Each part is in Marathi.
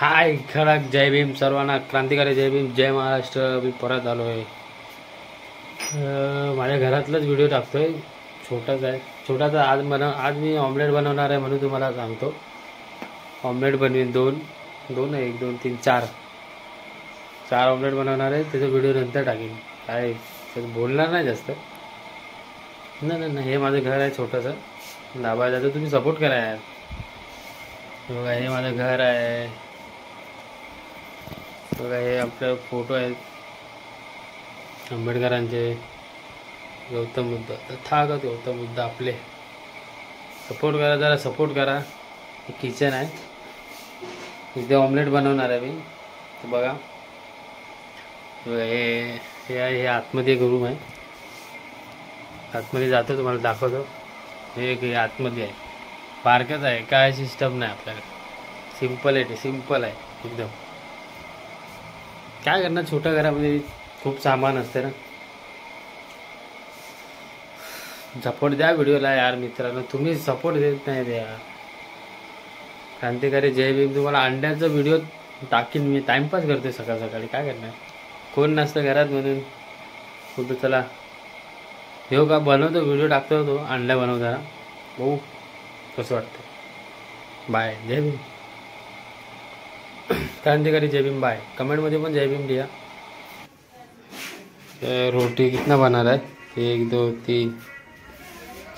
हाय खडक जय भीम सर्वांना, क्रांतिकारी जय भीम, जय महाराष्ट्र. मी परत आलो आहे. माझ्या घरातलाच व्हिडिओ टाकतोय. छोटासा आज मी ऑमलेट बनवणार आहे म्हणून तुम्हाला सांगतो. ऑमलेट बनवीन दोन नाही, 1 2 3 4 ऑमलेट बनवणार आहे. त्याचा व्हिडिओ नंतर टाकेन. काय बोलणार नाही जास्त. नाही, हे माझं घर आहे छोटंसं. दाबा जातं, तुम्ही सपोर्ट करा यार. बघा, हे माझं घर आहे. बघा, हे आपले फोटो आहेत आंबेडकरांचे. गौतम बुद्ध तथागत गौतम बुद्ध आपले. सपोर्ट करा, जरा सपोर्ट करा. हे किचन आहे, इथे ऑमलेट बनवणार आहे मी. तर बघा, हे आतमध्ये एक रूम आहे. आतमध्ये जातो, तुम्हाला दाखवतो. हे आतमध्ये आहे, पार्कच आहे. काय सिस्टम नाही आपल्याकडे. सिम्पल आहे एकदम. काय करणार, छोट्या घरामध्ये खूप सामान असते ना. सपोर्ट द्या व्हिडिओला यार मित्रांनो. तुम्ही सपोर्ट देत नाही द्या. क्रांतिकारी जय भीम. तुम्हाला अंड्याचा व्हिडिओ टाकीन मी. टाइमपास करते सकाळ सकाळी. काय करणार, कोण नसतं घरात म्हणून कुठं चला येऊ का, बनवतो व्हिडिओ टाकतो. तो अंड्या बनवताना भाऊ कसं वाटतं. बाय, जय भीम. क्रांतिकारी जय भीम. बाय. कमेंटमध्ये पण जय भीम लिहा. रोटी कितना बना रहा है? 1 2 3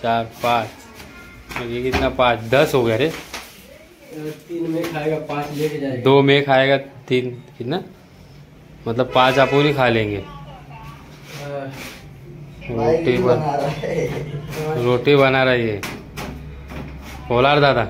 4 5. ये कितना 5 10 हो गया रे. 3 में खाएगा 5 लेके जाएगा. 2 में खाएगा 3 कितना, मतलब 5 अपन ही खा लेंगे. रोटी बना रहा है ये कोलार दादा.